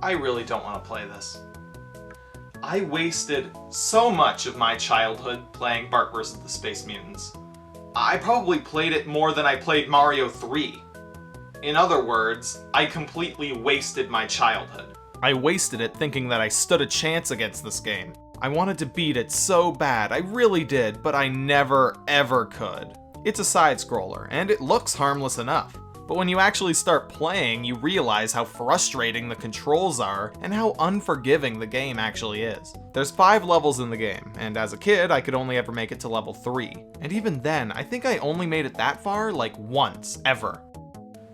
I really don't want to play this. I wasted so much of my childhood playing Bart vs. the Space Mutants. I probably played it more than I played Mario 3. In other words, I completely wasted my childhood. I wasted it thinking that I stood a chance against this game. I wanted to beat it so bad, I really did, but I never ever could. It's a side-scroller, and it looks harmless enough. But when you actually start playing, you realize how frustrating the controls are and how unforgiving the game actually is. There's 5 levels in the game, and as a kid, I could only ever make it to level 3. And even then, I think I only made it that far, like, once, ever.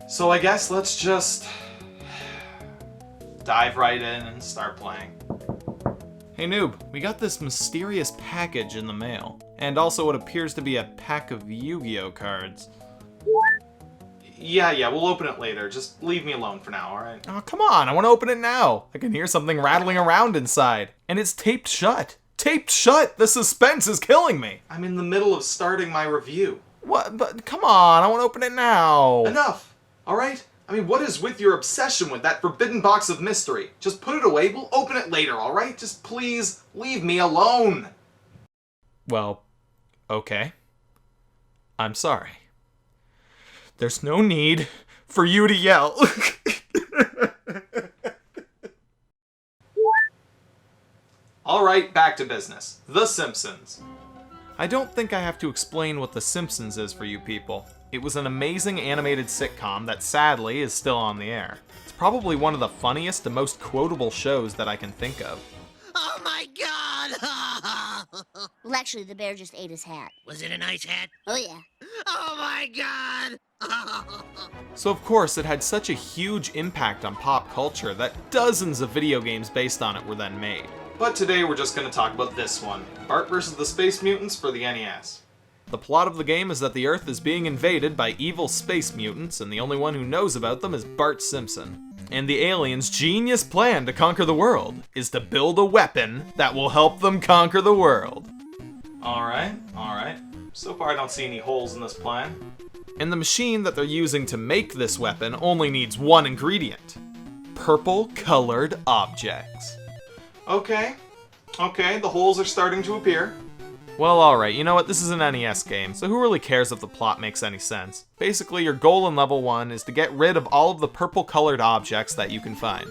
So I guess let's just dive right in and start playing. Hey noob, we got this mysterious package in the mail, and also what appears to be a pack of Yu-Gi-Oh cards. Yeah, we'll open it later. Just leave me alone for now, alright? Oh, come on, I want to open it now. I can hear something rattling around inside. And it's taped shut. Taped shut! The suspense is killing me! I'm in the middle of starting my review. What? But come on, I want to open it now. Enough! Alright? I mean, what is with your obsession with that forbidden box of mystery? Just put it away, we'll open it later, alright? Just please, leave me alone! Well, okay. I'm sorry. There's no need for you to yell. Alright, back to business. The Simpsons. I don't think I have to explain what The Simpsons is for you people. It was an amazing animated sitcom that sadly is still on the air. It's probably one of the funniest and most quotable shows that I can think of. Oh my god! Well, actually, the bear just ate his hat. Was it a nice hat? Oh, yeah. Oh my god! So of course it had such a huge impact on pop culture that dozens of video games based on it were then made. But today we're just going to talk about this one, Bart vs. the Space Mutants for the NES. The plot of the game is that the Earth is being invaded by evil space mutants, and the only one who knows about them is Bart Simpson. And the aliens' genius plan to conquer the world is to build a weapon that will help them conquer the world. Alright. So far I don't see any holes in this plan. And the machine that they're using to make this weapon only needs one ingredient. Purple-colored objects. Okay, the holes are starting to appear. Well, alright, you know what, this is an NES game, so who really cares if the plot makes any sense? Basically, your goal in level 1 is to get rid of all of the purple-colored objects that you can find.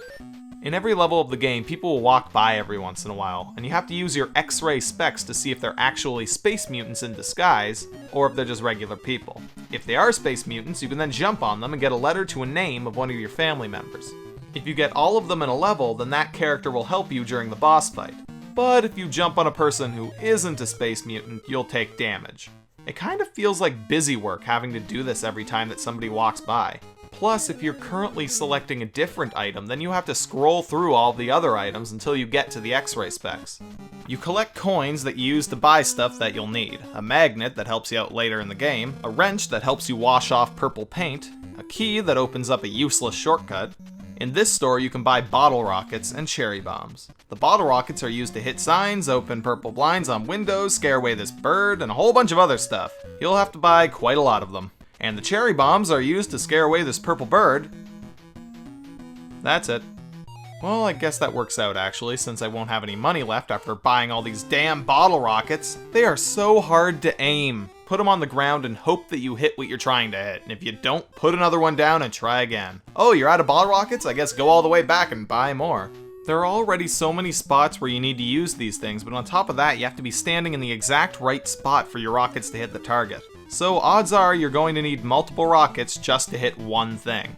In every level of the game, people will walk by every once in a while, and you have to use your X-ray specs to see if they're actually space mutants in disguise, or if they're just regular people. If they are space mutants, you can then jump on them and get a letter to a name of one of your family members. If you get all of them in a level, then that character will help you during the boss fight. But if you jump on a person who isn't a space mutant, you'll take damage. It kind of feels like busy work having to do this every time that somebody walks by. Plus, if you're currently selecting a different item, then you have to scroll through all the other items until you get to the X-ray specs. You collect coins that you use to buy stuff that you'll need, a magnet that helps you out later in the game, a wrench that helps you wash off purple paint, a key that opens up a useless shortcut. In this store, you can buy bottle rockets and cherry bombs. The bottle rockets are used to hit signs, open purple blinds on windows, scare away this bird, and a whole bunch of other stuff. You'll have to buy quite a lot of them. And the cherry bombs are used to scare away this purple bird. That's it. Well, I guess that works out actually, since I won't have any money left after buying all these damn bottle rockets. They are so hard to aim. Put them on the ground and hope that you hit what you're trying to hit. And if you don't, put another one down and try again. Oh, you're out of bottle rockets? I guess go all the way back and buy more. There are already so many spots where you need to use these things, but on top of that, you have to be standing in the exact right spot for your rockets to hit the target. So odds are you're going to need multiple rockets just to hit one thing.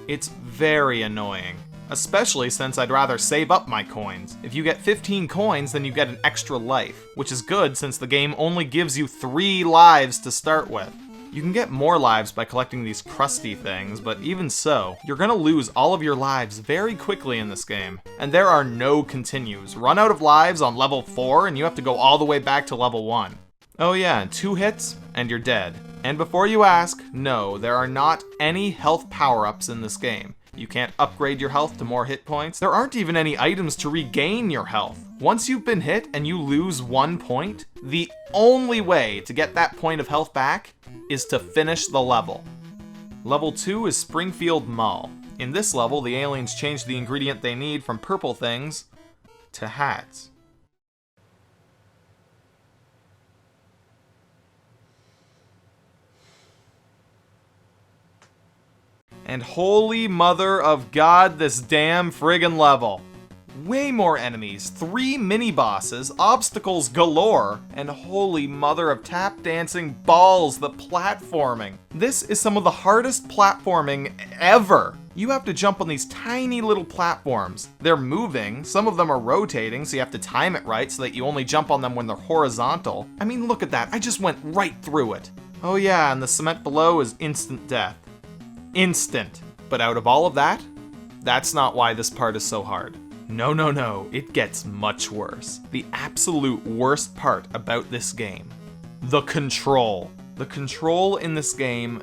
It's very annoying. Especially since I'd rather save up my coins. If you get 15 coins, then you get an extra life, which is good since the game only gives you 3 lives to start with. You can get more lives by collecting these crusty things, but even so, you're gonna lose all of your lives very quickly in this game. And there are no continues. Run out of lives on level 4 and you have to go all the way back to level 1. Oh yeah, and 2 hits, and you're dead. And before you ask, no, there are not any health power-ups in this game. You can't upgrade your health to more hit points. There aren't even any items to regain your health. Once you've been hit and you lose 1 point, the only way to get that point of health back is to finish the level. Level 2 is Springfield Mall. In this level, the aliens change the ingredient they need from purple things to hats. And holy mother of God, this damn friggin' level. Way more enemies, 3 mini-bosses, obstacles galore, and holy mother of tap-dancing balls, the platforming. This is some of the hardest platforming ever. You have to jump on these tiny little platforms. They're moving, some of them are rotating, so you have to time it right so that you only jump on them when they're horizontal. I mean, look at that, I just went right through it. Oh yeah, and the cement below is instant death. Instant. But out of all of that, that's not why this part is so hard. No, no, no, it gets much worse. The absolute worst part about this game. The control. The control in this game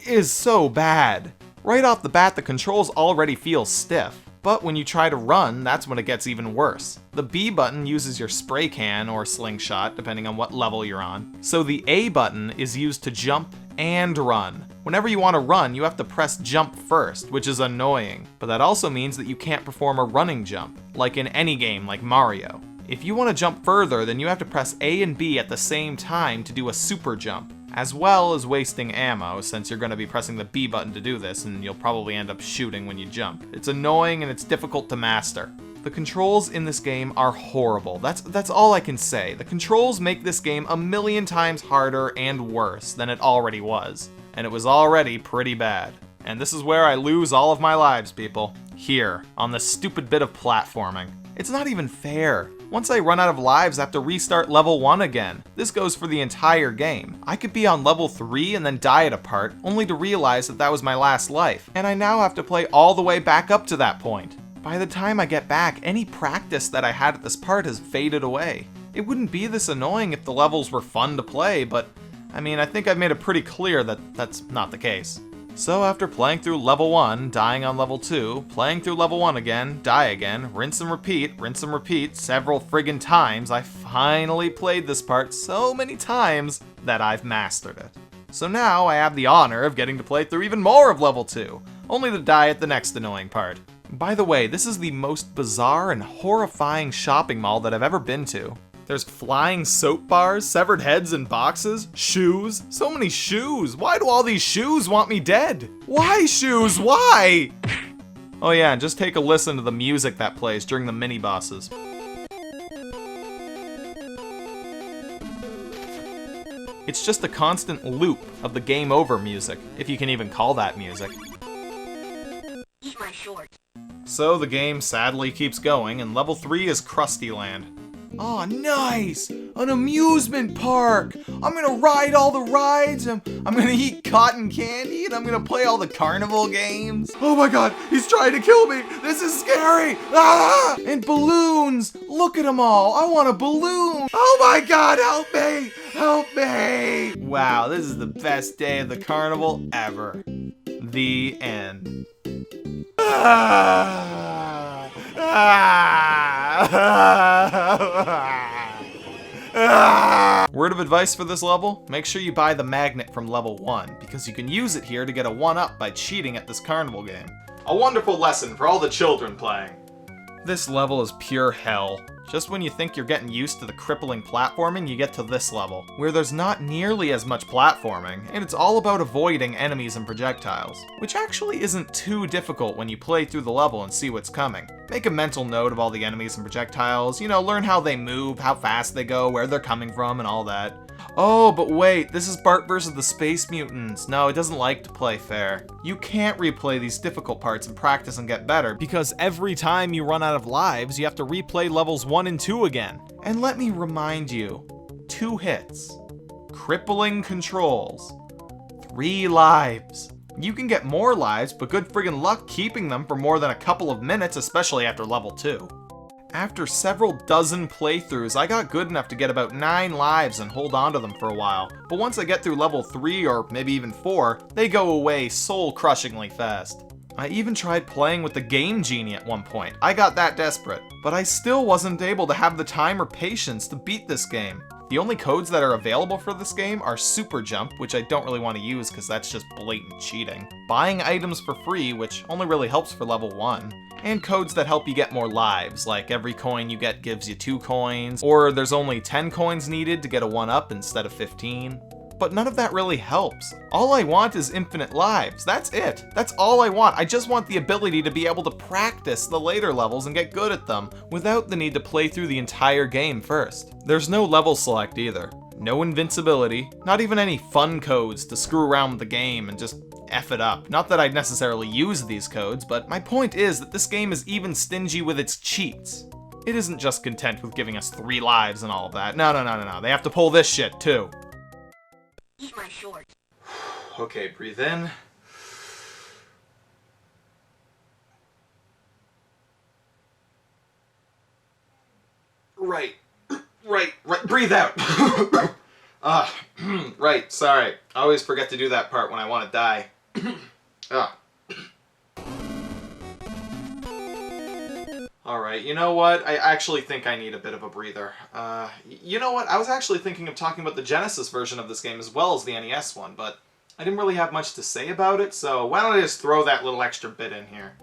is so bad. Right off the bat, the controls already feel stiff. But when you try to run, that's when it gets even worse. The B button uses your spray can or slingshot, depending on what level you're on. So the A button is used to jump and run. Whenever you want to run, you have to press jump first, which is annoying. But that also means that you can't perform a running jump, like in any game like Mario. If you want to jump further, then you have to press A and B at the same time to do a super jump, as well as wasting ammo, since you're going to be pressing the B button to do this, and you'll probably end up shooting when you jump. It's annoying and it's difficult to master. The controls in this game are horrible. That's all I can say. The controls make this game a million times harder and worse than it already was. And it was already pretty bad. And this is where I lose all of my lives, people. Here, on this stupid bit of platforming. It's not even fair. Once I run out of lives, I have to restart level 1 again. This goes for the entire game. I could be on level 3 and then die at a part, only to realize that that was my last life. And I now have to play all the way back up to that point. By the time I get back, any practice that I had at this part has faded away. It wouldn't be this annoying if the levels were fun to play, but I mean, I think I've made it pretty clear that that's not the case. So after playing through level 1, dying on level 2, playing through level 1 again, die again, rinse and repeat several friggin' times, I finally played this part so many times that I've mastered it. So now I have the honor of getting to play through even more of level 2, only to die at the next annoying part. By the way, this is the most bizarre and horrifying shopping mall that I've ever been to. There's flying soap bars, severed heads in boxes, shoes. So many shoes. Why do all these shoes want me dead? Why shoes? Why? Oh yeah, and just take a listen to the music that plays during the mini-bosses. It's just a constant loop of the game over music, if you can even call that music. Eat my shorts. So the game sadly keeps going, and level 3 is Krusty Land. Oh, nice! An amusement park! I'm gonna ride all the rides, I'm gonna eat cotton candy, and I'm gonna play all the carnival games. Oh my god, he's trying to kill me! This is scary! Ah! And balloons! Look at them all! I want a balloon! Oh my god, help me! Help me! Wow, this is the best day of the carnival ever. The end. Ah! Word of advice for this level? Make sure you buy the magnet from level 1, because you can use it here to get a 1-up by cheating at this carnival game. A wonderful lesson for all the children playing. This level is pure hell. Just when you think you're getting used to the crippling platforming, you get to this level, where there's not nearly as much platforming, and it's all about avoiding enemies and projectiles, which actually isn't too difficult when you play through the level and see what's coming. Make a mental note of all the enemies and projectiles, you know, learn how they move, how fast they go, where they're coming from, and all that. Oh, but wait, this is Bart versus the Space Mutants. No, it doesn't like to play fair. You can't replay these difficult parts and practice and get better, because every time you run out of lives, you have to replay levels 1 and 2 again. And let me remind you, 2 hits, crippling controls, 3 lives. You can get more lives, but good friggin' luck keeping them for more than a couple of minutes, especially after level 2. After several dozen playthroughs, I got good enough to get about 9 lives and hold on to them for a while. But once I get through level 3 or maybe even 4, they go away soul-crushingly fast. I even tried playing with the Game Genie at one point. I got that desperate. But I still wasn't able to have the time or patience to beat this game. The only codes that are available for this game are Super Jump, which I don't really want to use because that's just blatant cheating, buying items for free, which only really helps for level 1, and codes that help you get more lives, like every coin you get gives you 2 coins, or there's only 10 coins needed to get a 1-up instead of 15. But none of that really helps. All I want is infinite lives. That's it. That's all I want. I just want the ability to be able to practice the later levels and get good at them without the need to play through the entire game first. There's no level select either. No invincibility, not even any fun codes to screw around with the game and just F it up. Not that I'd necessarily use these codes, but my point is that this game is even stingy with its cheats. It isn't just content with giving us 3 lives and all of that. No. They have to pull this shit too. Eat my shorts. Okay, breathe in. Right. Breathe out. Right, sorry. I always forget to do that part when I want to die. Alright, you know what? I actually think I need a bit of a breather. You know what? I was actually thinking of talking about the Genesis version of this game as well as the NES one, but I didn't really have much to say about it, so why don't I just throw that little extra bit in here?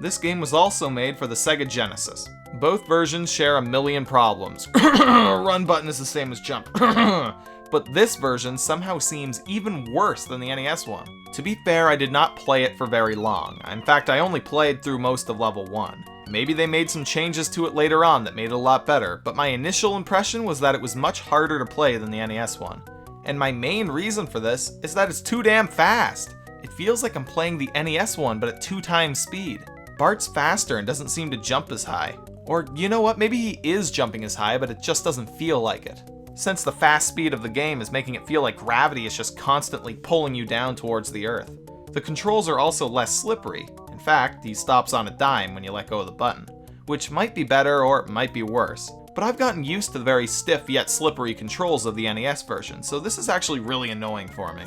This game was also made for the Sega Genesis. Both versions share a million problems. Run button is the same as jump. But this version somehow seems even worse than the NES one. To be fair, I did not play it for very long. In fact, I only played through most of level 1. Maybe they made some changes to it later on that made it a lot better, but my initial impression was that it was much harder to play than the NES one. And my main reason for this is that it's too damn fast. It feels like I'm playing the NES one, but at 2 times speed. Bart's faster and doesn't seem to jump as high. Or, you know what, maybe he is jumping as high, but it just doesn't feel like it. Since the fast speed of the game is making it feel like gravity is just constantly pulling you down towards the earth. The controls are also less slippery. In fact, he stops on a dime when you let go of the button, which might be better or it might be worse. But I've gotten used to the very stiff yet slippery controls of the NES version, so this is actually really annoying for me.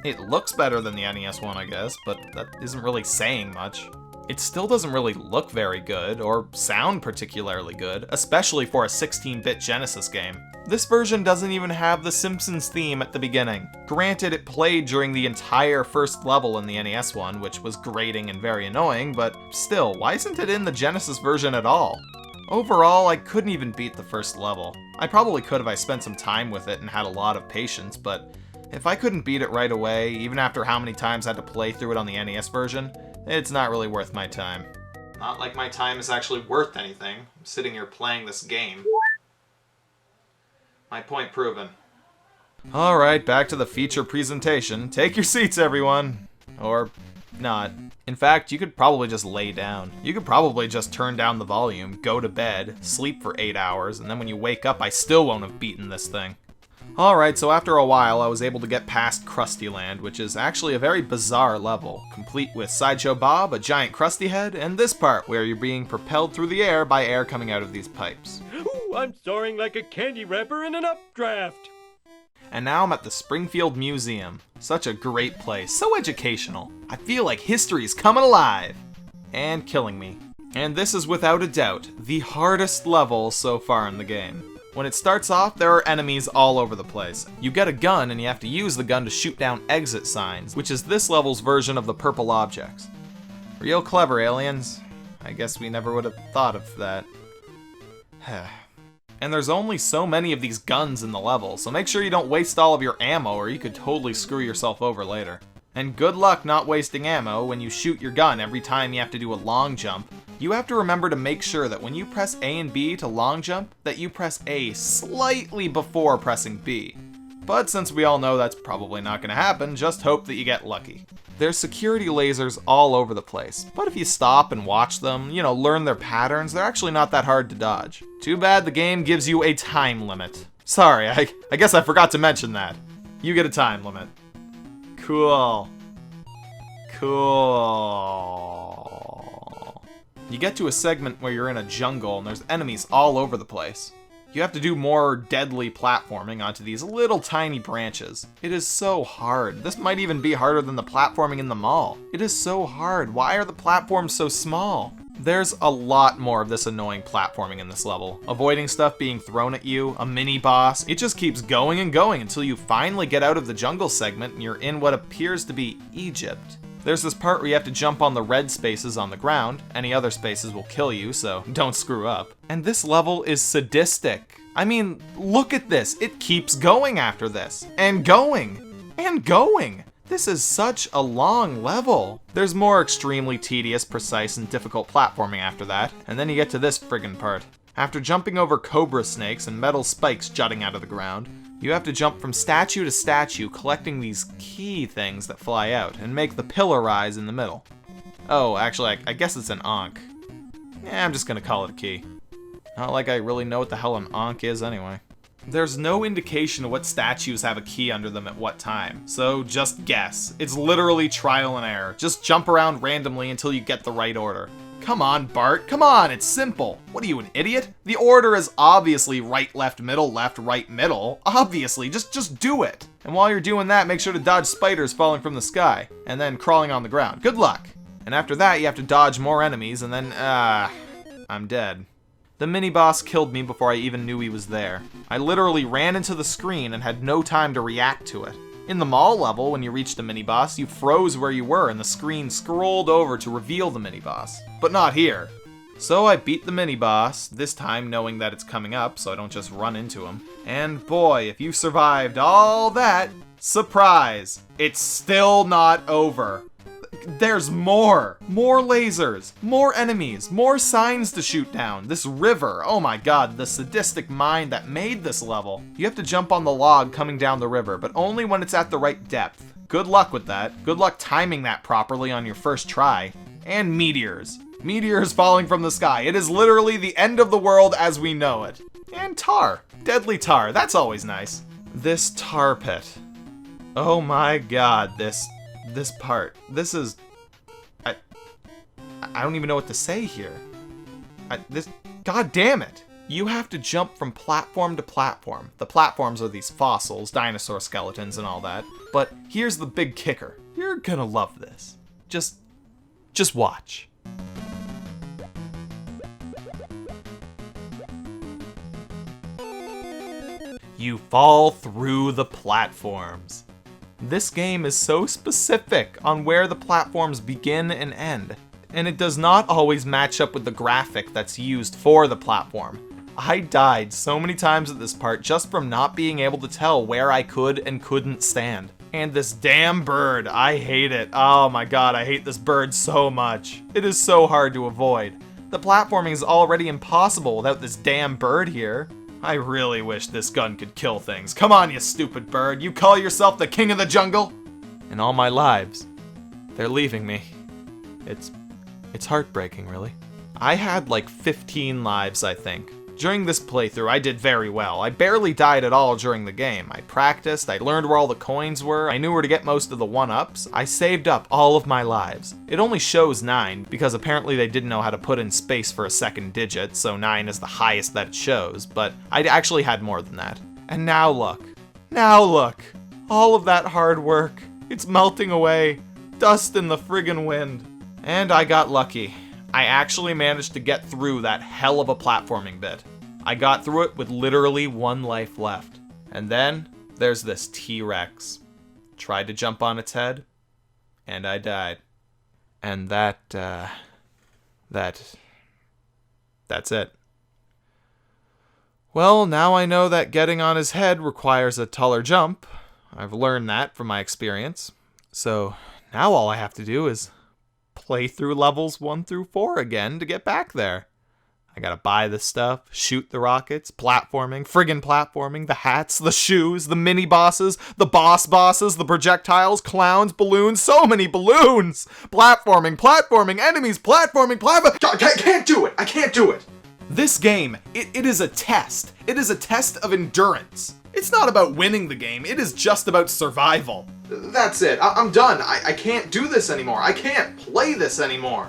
It looks better than the NES one, I guess, but that isn't really saying much. It still doesn't really look very good, or sound particularly good, especially for a 16-bit Genesis game. This version doesn't even have the Simpsons theme at the beginning. Granted, it played during the entire first level in the NES one, which was grating and very annoying, but still, why isn't it in the Genesis version at all? Overall, I couldn't even beat the first level. I probably could if I spent some time with it and had a lot of patience, but if I couldn't beat it right away, even after how many times I had to play through it on the NES version, it's not really worth my time. Not like my time is actually worth anything. I'm sitting here playing this game. My point proven. Alright, back to the feature presentation. Take your seats, everyone. Or not. In fact, you could probably just lay down. You could probably just turn down the volume, go to bed, sleep for 8 hours, and then when you wake up, I still won't have beaten this thing. Alright, so after a while, I was able to get past Krusty Land, which is actually a very bizarre level, complete with Sideshow Bob, a giant Krusty head, and this part where you're being propelled through the air by air coming out of these pipes. Ooh, I'm soaring like a candy wrapper in an updraft. And now I'm at the Springfield Museum. Such a great place, so educational. I feel like history is coming alive. And killing me. And this is without a doubt the hardest level so far in the game. When it starts off, there are enemies all over the place. You get a gun and you have to use the gun to shoot down exit signs, which is this level's version of the purple objects. Real clever, aliens. I guess we never would have thought of that. And there's only so many of these guns in the level, so make sure you don't waste all of your ammo or you could totally screw yourself over later. And good luck not wasting ammo when you shoot your gun every time you have to do a long jump. You have to remember to make sure that when you press A and B to long jump, that you press A slightly before pressing B. But since we all know that's probably not going to happen, just hope that you get lucky. There's security lasers all over the place, but if you stop and watch them, learn their patterns, they're actually not that hard to dodge. Too bad the game gives you a time limit. Sorry, I guess I forgot to mention that. You get a time limit. Cool. You get to a segment where you're in a jungle and there's enemies all over the place. You have to do more deadly platforming onto these little tiny branches. It is so hard. This might even be harder than the platforming in the mall. It is so hard. Why are the platforms so small? There's a lot more of this annoying platforming in this level. Avoiding stuff being thrown at you, a mini-boss, it just keeps going and going until you finally get out of the jungle segment and you're in what appears to be Egypt. There's this part where you have to jump on the red spaces on the ground. Any other spaces will kill you, so don't screw up. And this level is sadistic. I mean, look at this. It keeps going after this. And going. And going. This is such a long level. There's more extremely tedious, precise, and difficult platforming after that, and then you get to this friggin' part. After jumping over cobra snakes and metal spikes jutting out of the ground, you have to jump from statue to statue, collecting these key things that fly out, and make the pillar rise in the middle. Oh, actually, I guess it's an ankh. Yeah, I'm just gonna call it a key. Not like I really know what the hell an ankh is anyway. There's no indication of what statues have a key under them at what time, so just guess. It's literally trial and error. Just jump around randomly until you get the right order. Come on, Bart, come on, it's simple. What are you, an idiot? The order is obviously right, left, right, middle. Obviously, just do it. And while you're doing that, make sure to dodge spiders falling from the sky, and then crawling on the ground. Good luck. And after that, you have to dodge more enemies, and then, I'm dead. The mini-boss killed me before I even knew he was there. I literally ran into the screen and had no time to react to it. In the mall level, when you reached the mini-boss, you froze where you were and the screen scrolled over to reveal the mini-boss. But not here. So I beat the mini-boss, this time knowing that it's coming up so I don't just run into him. And boy, if you survived all that, surprise! It's still not over. There's more! More lasers, more enemies, more signs to shoot down, this river, oh my god, the sadistic mind that made this level. You have to jump on the log coming down the river, but only when it's at the right depth. Good luck with that. Good luck timing that properly on your first try. And meteors. Meteors falling from the sky. It is literally the end of the world as we know it. And tar. Deadly tar, that's always nice. This tar pit. Oh my god, this part. This is... I don't even know what to say here. God damn it! You have to jump from platform to platform. The platforms are these fossils, dinosaur skeletons and all that. But here's the big kicker. You're gonna love this. Just watch. You fall through the platforms. This game is so specific on where the platforms begin and end, and it does not always match up with the graphic that's used for the platform. I died so many times at this part just from not being able to tell where I could and couldn't stand. And this damn bird, I hate it. Oh my god, I hate this bird so much. It is so hard to avoid. The platforming is already impossible without this damn bird here. I really wish this gun could kill things. Come on, you stupid bird. You call yourself the king of the jungle? And all my lives, they're leaving me. It's heartbreaking, really. I had like 15 lives, I think. During this playthrough, I did very well. I barely died at all during the game. I practiced, I learned where all the coins were, I knew where to get most of the 1-ups. I saved up all of my lives. It only shows 9, because apparently they didn't know how to put in space for a second digit, so 9 is the highest that it shows, but I actually had more than that. And now look. Now look. All of that hard work. It's melting away. Dust in the friggin' wind. And I got lucky. I actually managed to get through that hell of a platforming bit. I got through it with literally 1 life left. And then, there's this T-Rex. Tried to jump on its head, and I died. And that's it. Well, now I know that getting on his head requires a taller jump. I've learned that from my experience. So, now all I have to do is play through levels 1 through 4 again to get back there. I gotta buy the stuff, shoot the rockets, friggin' platforming, the hats, the shoes, the mini-bosses, the bosses, the projectiles, clowns, balloons, so many balloons! Platforming, enemies, platforming! I can't do it! I can't do it! This game, it is a test. It is a test of endurance. It's not about winning the game, it is just about survival. That's it, I'm done. I can't do this anymore. I can't play this anymore.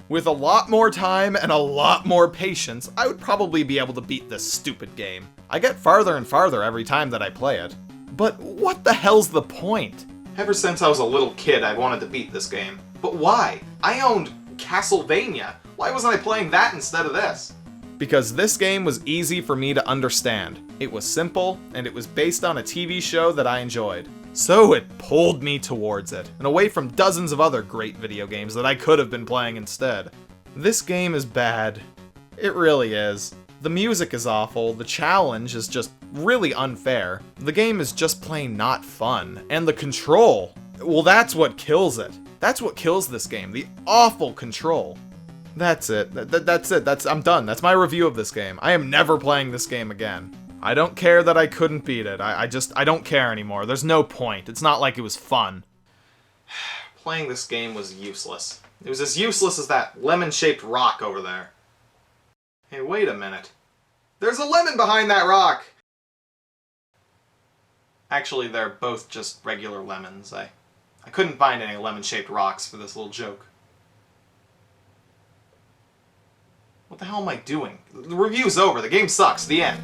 With a lot more time and a lot more patience, I would probably be able to beat this stupid game. I get farther and farther every time that I play it. But what the hell's the point? Ever since I was a little kid, I wanted to beat this game. But why? I owned Castlevania. Why wasn't I playing that instead of this? Because this game was easy for me to understand. It was simple, and it was based on a TV show that I enjoyed. So it pulled me towards it, and away from dozens of other great video games that I could have been playing instead. This game is bad. It really is. The music is awful, the challenge is just really unfair, the game is just plain not fun, and the control, well, that's what kills it. That's what kills this game, the awful control. That's it. That's it. I'm done. That's my review of this game. I am never playing this game again. I don't care that I couldn't beat it. I don't care anymore. There's no point. It's not like it was fun. Playing this game was useless. It was as useless as that lemon-shaped rock over there. Hey, wait a minute. There's a lemon behind that rock! Actually, they're both just regular lemons. I couldn't find any lemon-shaped rocks for this little joke. What the hell am I doing? The review's over. The game sucks. The end.